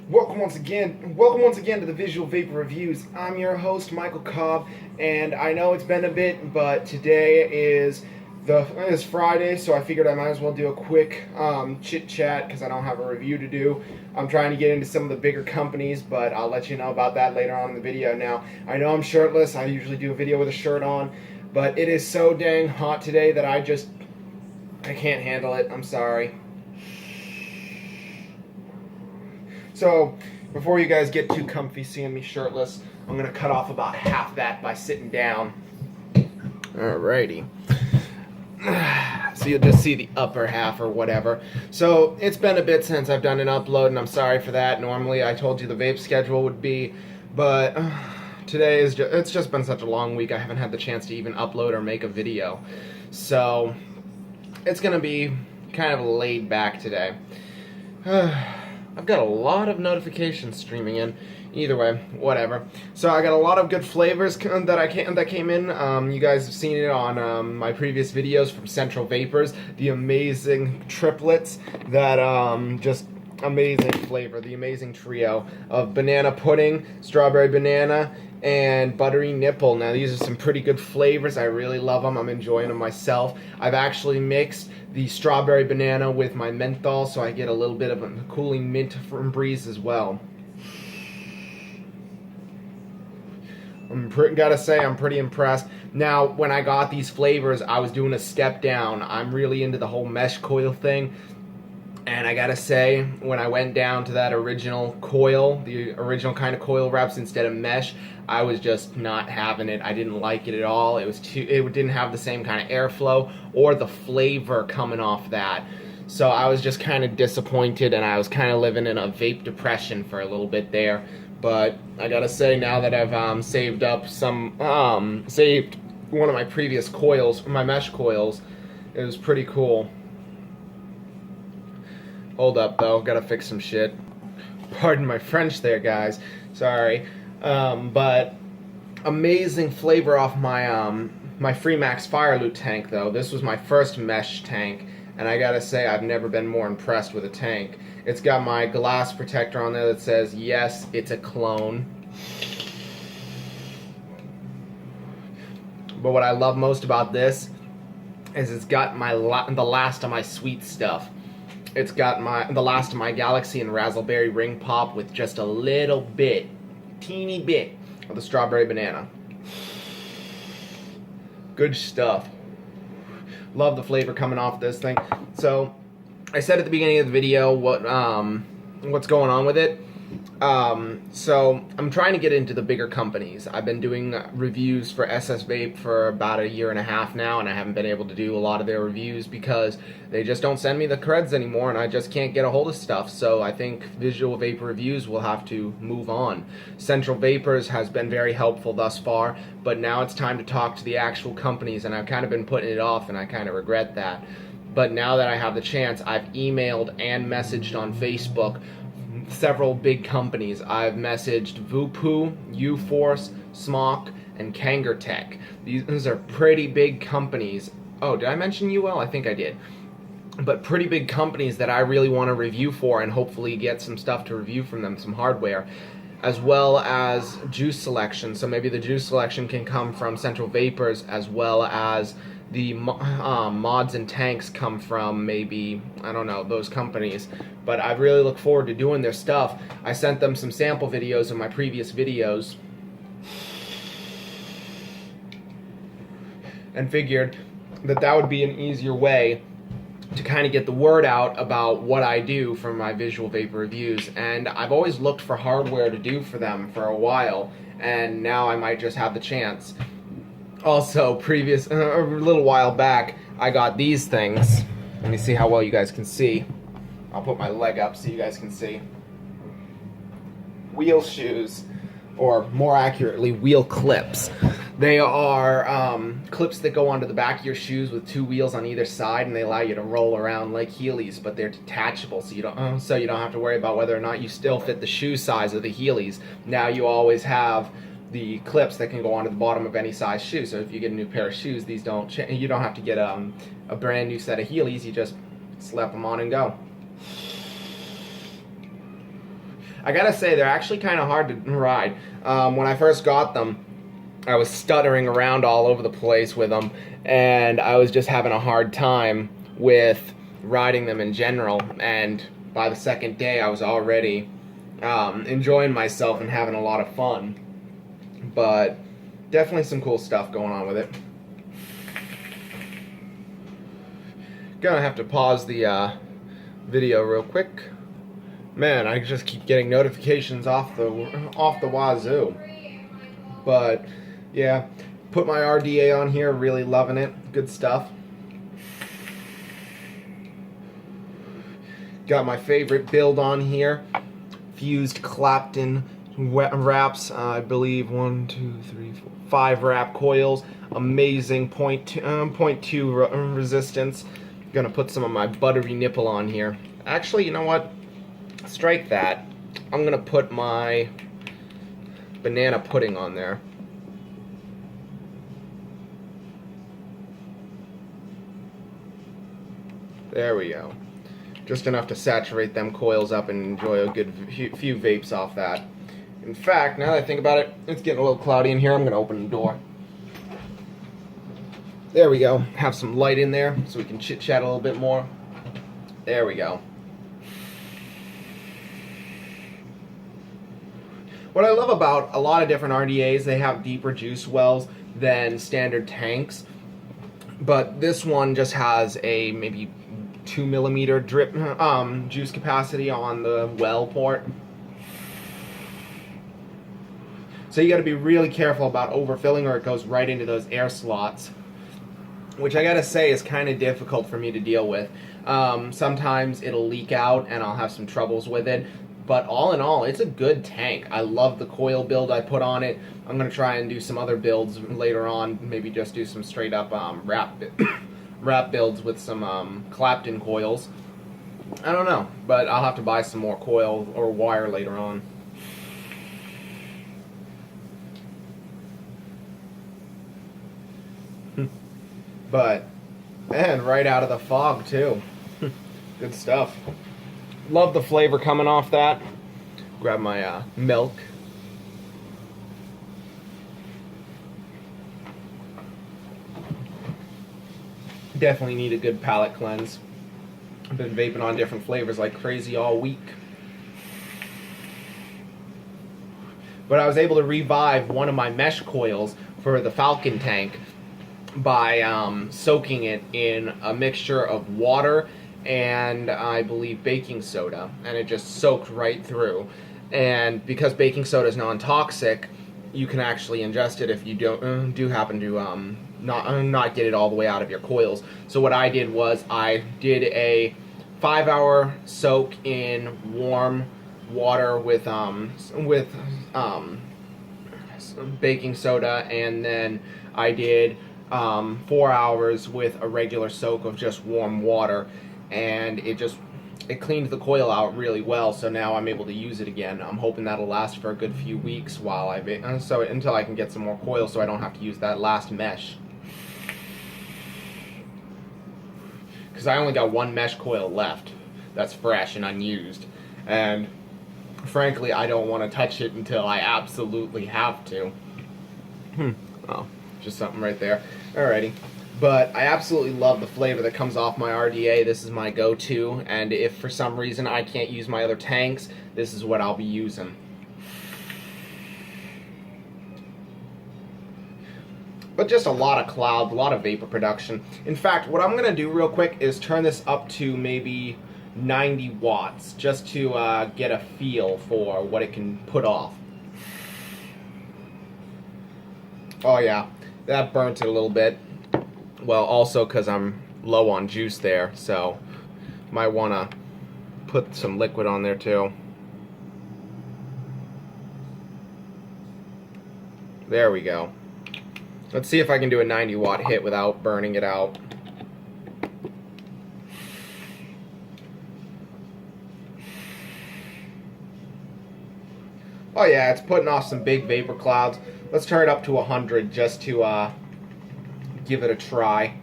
Welcome once again to the Visual Vapor Reviews. I'm your host, Michael Cobb, and I know it's been a bit, but today is Friday, so I figured I might as well do a quick chit chat because I don't have a review to do. I'm trying to get into some of the bigger companies, but I'll let you know about that later on in the video. Now, I know I'm shirtless. I usually do a video with a shirt on, but it is so dang hot today that I can't handle it. I'm sorry. So, before you guys get too comfy seeing me shirtless, I'm going to cut off about half that by sitting down. Alrighty. So you'll just see the upper half or whatever. So, it's been a bit since I've done an upload, and I'm sorry for that. Normally, I told you the vape schedule would be, but today it's just been such a long week, I haven't had the chance to even upload or make a video. So, it's going to be kind of laid back today. I've got a lot of notifications streaming in. Either way, whatever. So I got a lot of good flavors that came in. You guys have seen it on my previous videos from Central Vapors. The amazing triplets that just amazing flavor. The amazing trio of banana pudding, strawberry banana, and buttery nipple. Now these are some pretty good flavors. I really love them. I'm enjoying them myself. I've actually mixed the strawberry banana with my menthol, so I get a little bit of a cooling mint from breeze as well. Gotta say, I'm pretty impressed. Now, when I got these flavors, I was doing a step down. I'm really into the whole mesh coil thing. And I gotta say, when I went down to that original coil, the original kind of coil wraps instead of mesh, I was just not having it. I didn't like it at all. It didn't have the same kind of airflow or the flavor coming off that. So I was just kind of disappointed, and I was kind of living in a vape depression for a little bit there. But I gotta say, now that I've saved one of my previous coils, my mesh coils, it was pretty cool. Hold up, though. Gotta fix some shit. Pardon my French there, guys. Sorry. But amazing flavor off my my Freemax Fire Loot tank, though. This was my first mesh tank, and I gotta say, I've never been more impressed with a tank. It's got my glass protector on there that says, yes, it's a clone. But what I love most about this is it's got the last of my sweet stuff. It's got the last of my Galaxy and Razzleberry Ring Pop with just a little bit, teeny bit, of the strawberry banana. Good stuff. Love the flavor coming off this thing. So, I said at the beginning of the video what's going on with it. So I'm trying to get into the bigger companies. I've been doing reviews for SS Vape for about a year and a half now, and I haven't been able to do a lot of their reviews because they just don't send me the creds anymore, and I just can't get a hold of stuff. So I think Visual Vapor Reviews will have to move on. Central Vapors has been very helpful thus far, but now it's time to talk to the actual companies, and I've kind of been putting it off, and I kind of regret that. But now that I have the chance, I've emailed and messaged on Facebook several big companies. I've messaged Vupu, U-Force, Smock, and Kangertech. These are pretty big companies. Oh, did I mention UL? I think I did. But pretty big companies that I really want to review for and hopefully get some stuff to review from them, some hardware, as well as juice selection. So maybe the juice selection can come from Central Vapors, as well as the mods and tanks come from maybe, I don't know, those companies. But I really look forward to doing their stuff. I sent them some sample videos in my previous videos and figured that would be an easier way to kind of get the word out about what I do for my Visual Vapor Reviews. And I've always looked for hardware to do for them for a while, and now I might just have the chance. Also, a little while back, I got these things. Let me see how well you guys can see. I'll put my leg up so you guys can see. Wheel shoes, or more accurately, wheel clips. They are clips that go onto the back of your shoes with two wheels on either side, and they allow you to roll around like Heelys, but they're detachable, so you don't have to worry about whether or not you still fit the shoe size of the Heelys. Now you always have the clips that can go onto the bottom of any size shoe. So if you get a new pair of shoes, you don't have to get a brand new set of Heelys. You just slap them on and go. I gotta say, they're actually kind of hard to ride. When I first got them, I was stuttering around all over the place with them, and I was just having a hard time with riding them in general. And by the second day, I was already enjoying myself and having a lot of fun. But definitely some cool stuff going on with it. Gonna have to pause the video real quick. Man, I just keep getting notifications off the wazoo. But yeah, put my RDA on here, really loving it. Good stuff. Got my favorite build on here. Fused Clapton wraps, I believe 1, 2, 3, 4, 5 wrap coils. Amazing 0.2 resistance. Gonna put some of my buttery nipple on here. Actually, you know what? Strike that. I'm gonna put my banana pudding on there. There we go. Just enough to saturate them coils up and enjoy a good few vapes off that. In fact, now that I think about it, it's getting a little cloudy in here. I'm gonna open the door. There we go. Have some light in there so we can chit-chat a little bit more. There we go. What I love about a lot of different RDAs, they have deeper juice wells than standard tanks. But this one just has a maybe 2 millimeter drip juice capacity on the well port. So you got to be really careful about overfilling or it goes right into those air slots, which I gotta say is kind of difficult for me to deal with. Sometimes it'll leak out and I'll have some troubles with it, but all in all, it's a good tank. I love the coil build I put on it. I'm gonna try and do some other builds later on, maybe just do some straight up wrap builds with some Clapton coils. I don't know, but I'll have to buy some more coil or wire later on. But, man, right out of the fog, too. Good stuff. Love the flavor coming off that. Grab my milk. Definitely need a good palate cleanse. I've been vaping on different flavors like crazy all week. But I was able to revive one of my mesh coils for the Falcon tank by soaking it in a mixture of water and I believe baking soda, and it just soaked right through. And because baking soda is non-toxic, you can actually ingest it if you do happen to not get it all the way out of your coils. So what I did was I did a 5-hour soak in warm water with baking soda, and then I did 4 hours with a regular soak of just warm water, and it cleaned the coil out really well. So now I'm able to use it again. I'm hoping that'll last for a good few weeks while until I can get some more coil, so I don't have to use that last mesh. Because I only got one mesh coil left that's fresh and unused, and frankly I don't want to touch it until I absolutely have to. Oh, just something right there. Alrighty. But I absolutely love the flavor that comes off my RDA. This is my go-to, and if for some reason I can't use my other tanks, this is what I'll be using. But just a lot of cloud, a lot of vapor production. In fact, what I'm going to do real quick is turn this up to maybe 90 watts, just to get a feel for what it can put off. Oh yeah, that burnt it a little bit. Well, also because I'm low on juice there, so might want to put some liquid on there too. There we go. Let's see if I can do a 90 watt hit without burning it out. Oh yeah, it's putting off some big vapor clouds. Let's turn it up to 100 just to give it a try.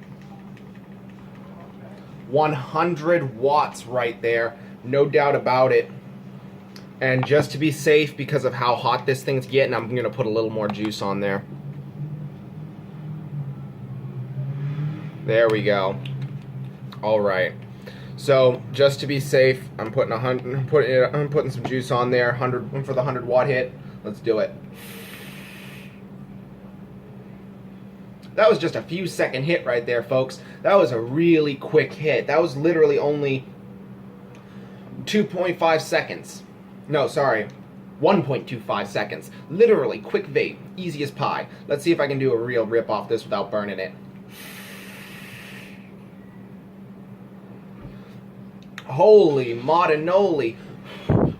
100 watts right there, no doubt about it. And just to be safe, because of how hot this thing's getting, I'm going to put a little more juice on there. There we go. All right. So just to be safe, I'm putting some juice on there, 100 for the 100-watt hit. Let's do it. That was just a few second hit right there, folks. That was a really quick hit. That was literally only 2.5 seconds. No, sorry. 1.25 seconds. Literally, quick vape. Easy as pie. Let's see if I can do a real rip off this without burning it. Holy modanoli.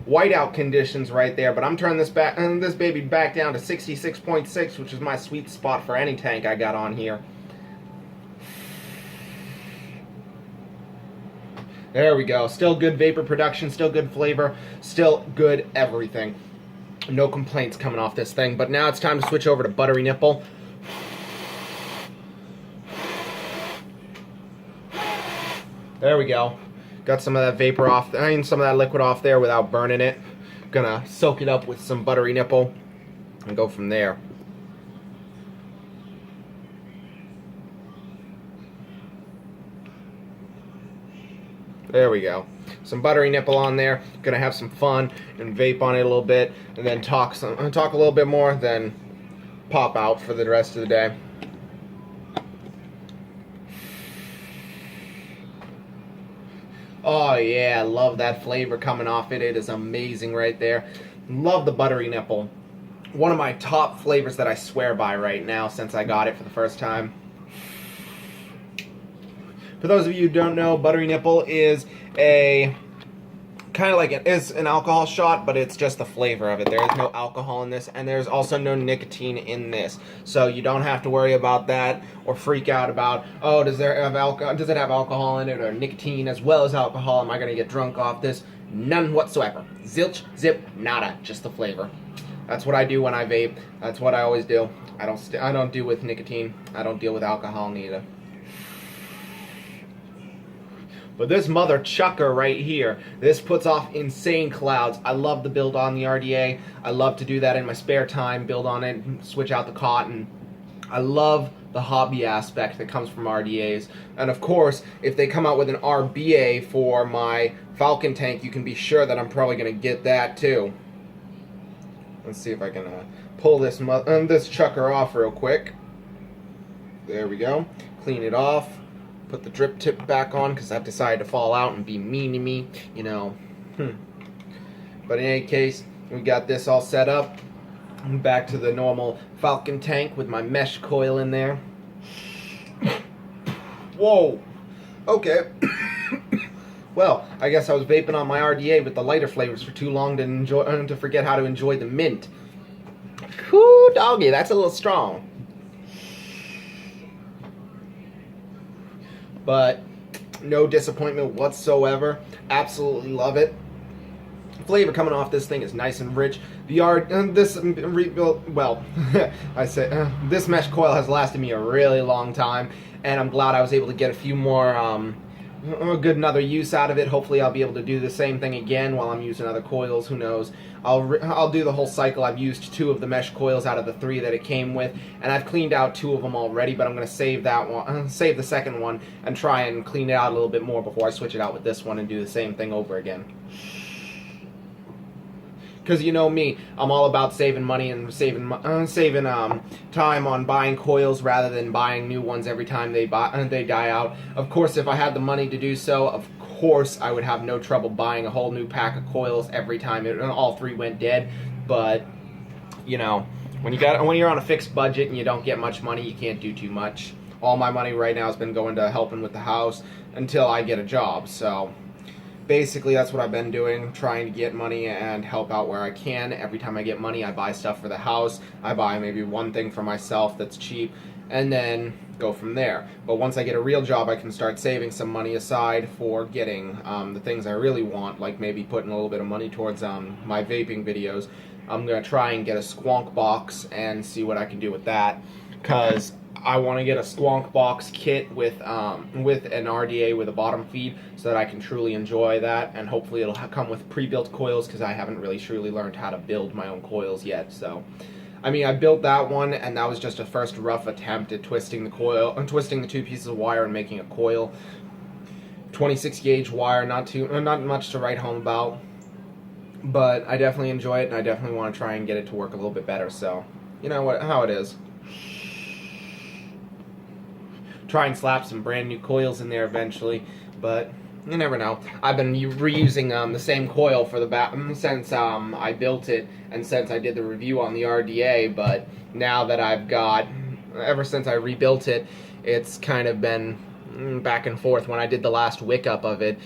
Whiteout conditions right there, but I'm turning this baby back down to 66.6, which is my sweet spot for any tank I got on here. There we go. Still good vapor production, still good flavor, still good everything. No complaints coming off this thing, but now it's time to switch over to buttery nipple. There we go. Got some of that vapor off, some of that liquid off there without burning it. Gonna soak it up with some buttery nipple and go from there. There we go. Some buttery nipple on there. Gonna have some fun and vape on it a little bit, and then talk a little bit more, then pop out for the rest of the day. Oh yeah, love that flavor coming off it. It is amazing right there. Love the buttery nipple. One of my top flavors that I swear by right now since I got it for the first time. For those of you who don't know, buttery nipple is a kind of like it's an alcohol shot, but it's just the flavor of it. There is no alcohol in this, and there's also no nicotine in this, so you don't have to worry about that or freak out about, oh, does it have alcohol in it or nicotine as well as alcohol? Am I gonna get drunk off this? None whatsoever. Zilch, zip, nada. Just the flavor. That's what I do when I vape. That's what I always do. I don't deal with nicotine. I don't deal with alcohol neither. But this mother chucker right here, this puts off insane clouds. I love the build on the RDA. I love to do that in my spare time, build on it, switch out the cotton. I love the hobby aspect that comes from RDAs. And of course, if they come out with an RBA for my Falcon tank, you can be sure that I'm probably going to get that too. Let's see if I can pull this chucker off real quick. There we go. Clean it off. Put the drip tip back on because I've decided to fall out and be mean to me, you know. But in any case, we got this all set up. I'm back to the normal Falcon tank with my mesh coil in there. Whoa. Okay. Well, I guess I was vaping on my RDA with the lighter flavors for too long to forget how to enjoy the mint. Whoo, doggy, that's a little strong. But no disappointment whatsoever. Absolutely love it. Flavor coming off this thing is nice and rich. This mesh coil has lasted me a really long time, and I'm glad I was able to get a few more another use out of it. Hopefully I'll be able to do the same thing again while I'm using other coils. Who knows? I'll do the whole cycle. I've used 2 of the mesh coils out of the 3 that it came with, and I've cleaned out 2 of them already, but I'm going to save that one, save the second one, and try and clean it out a little bit more before I switch it out with this one and do the same thing over again. Because you know me, I'm all about saving money and saving time on buying coils rather than buying new ones every time they die out. Of course, if I had the money to do so, of course I would have no trouble buying a whole new pack of coils every time all 3 went dead. But you know, when you're on a fixed budget and you don't get much money, you can't do too much. All my money right now has been going to helping with the house until I get a job. So basically, that's what I've been doing, trying to get money and help out where I can. Every time I get money, I buy stuff for the house. I buy maybe one thing for myself that's cheap, and then go from there. But once I get a real job, I can start saving some money aside for getting the things I really want, like maybe putting a little bit of money towards my vaping videos. I'm going to try and get a squonk box and see what I can do with that, because I want to get a Squonk Box kit with an RDA with a bottom feed so that I can truly enjoy that, and hopefully it'll come with pre-built coils because I haven't really truly learned how to build my own coils yet. So, I mean, I built that one, and that was just a first rough attempt at twisting the coil, twisting the two pieces of wire and making a coil. 26 gauge wire, not much to write home about, but I definitely enjoy it, and I definitely want to try and get it to work a little bit better. So, you know how it is. Try and slap some brand new coils in there eventually, but you never know. I've been reusing the same coil for the since I built it and since I did the review on the RDA, but now that ever since I rebuilt it, it's kind of been back and forth. When I did the last wick up of it,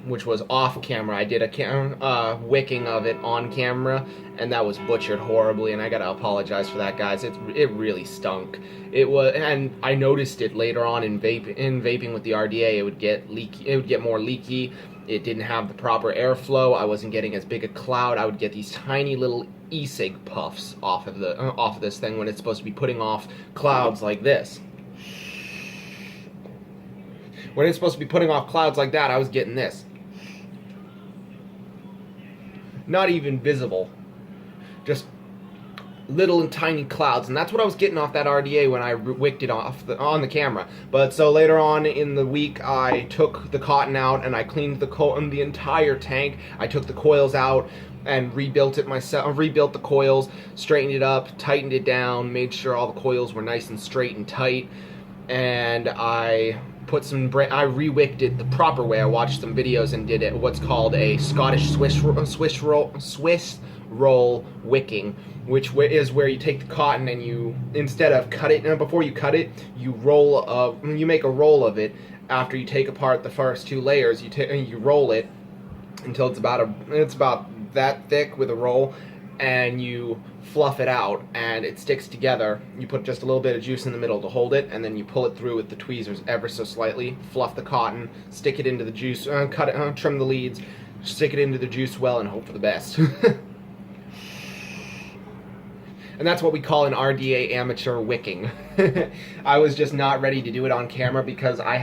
which was off camera, I did a wicking of it on camera, and that was butchered horribly, and I gotta apologize for that, guys. It really stunk. It was, and I noticed it later on in vaping with the RDA. It would get leaky. It would get more leaky. It didn't have the proper airflow. I wasn't getting as big a cloud. I would get these tiny little e-cig puffs off of this thing when it's supposed to be putting off clouds like this. When it's supposed to be putting off clouds like that, I was getting this. Not even visible. Just little and tiny clouds. And that's what I was getting off that RDA when I wicked it on the camera. But so later on in the week, I took the cotton out and I cleaned the entire tank. I took the coils out and rebuilt it myself, rebuilt the coils, straightened it up, tightened it down, made sure all the coils were nice and straight and tight. And I re-wicked it the proper way. I watched some videos and did it what's called a Scottish Swiss roll wicking, which is where you take the cotton and you, instead of cut it, before you cut it, you make a roll of it. After you take apart the first two layers, you roll it until it's about that thick with a roll, and you fluff it out and it sticks together. You put just a little bit of juice in the middle to hold it, and then you pull it through with the tweezers ever so slightly, fluff the cotton, stick it into the juice, trim the leads, stick it into the juice well, and hope for the best. And that's what we call an RDA amateur wicking. I was just not ready to do it on camera because I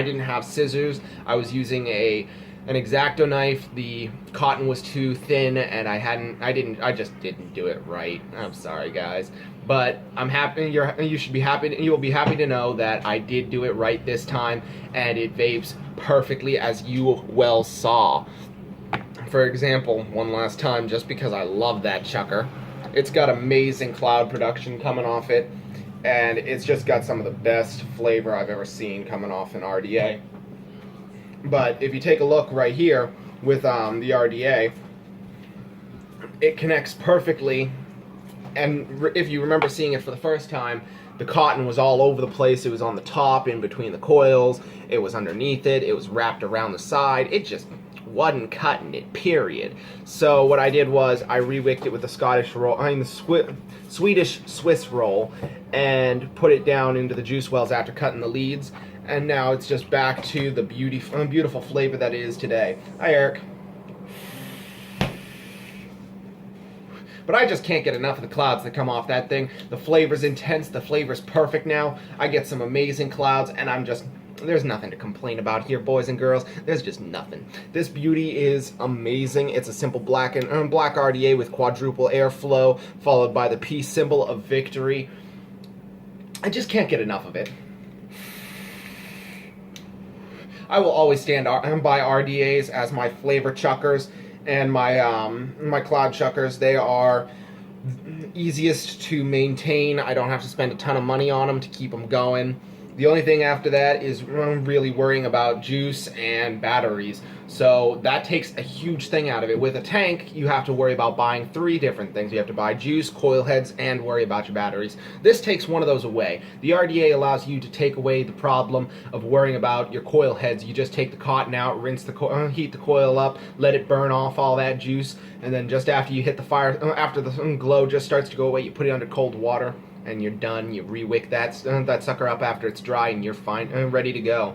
didn't have scissors. I was using an X-Acto knife. The cotton was too thin, and I just didn't do it right. I'm sorry, guys, but I'm happy. You should be happy. You'll be happy to know that I did do it right this time, and it vapes perfectly, as you well saw. For example, one last time, just because I love that chucker. It's got amazing cloud production coming off it, and it's just got some of the best flavor I've ever seen coming off an RDA. But if you take a look right here with the RDA, it connects perfectly, and if you remember seeing it for the first time, the cotton was all over the place. It was on the top, in between the coils, it was underneath it, it was wrapped around the side. It just wasn't cutting it, period. So what I did was I re-wicked it with the Swedish Swiss roll and put it down into the juice wells after cutting the leads, and now it's just back to the beautiful flavor that it is today. Hi, Eric. But I just can't get enough of the clouds that come off that thing. The flavor's intense, the flavor's perfect now. I get some amazing clouds, and there's nothing to complain about here, boys and girls. There's just nothing. This beauty is amazing. It's a simple black RDA with quadruple airflow, followed by the peace symbol of victory. I just can't get enough of it. I will always stand by RDAs as my flavor chuckers and my cloud chuckers. They are easiest to maintain. I don't have to spend a ton of money on them to keep them going. The only thing after that is really worrying about juice and batteries. So that takes a huge thing out of it. With a tank, you have to worry about buying 3 different things. You have to buy juice, coil heads, and worry about your batteries. This takes one of those away. The RDA allows you to take away the problem of worrying about your coil heads. You just take the cotton out, rinse the heat the coil up, let it burn off all that juice, and then just after you hit the fire, after the glow just starts to go away, you put it under cold water, and you're done. You re-wick that sucker up after it's dry, and you're fine and ready to go.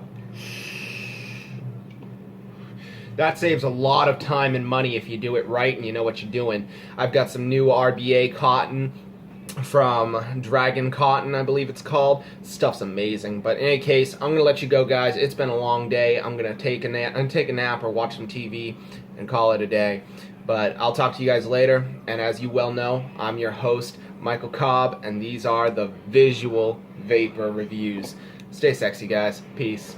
That saves a lot of time and money if you do it right and you know what you're doing. I've got some new RBA cotton from Dragon Cotton, I believe it's called. Stuff's amazing. But in any case, I'm gonna let you go, guys. It's been a long day. I'm gonna take a nap or watch some TV and call it a day. But I'll talk to you guys later. And as you well know, I'm your host, Michael Cobb, and these are the Visual Vapor Reviews. Stay sexy, guys. Peace.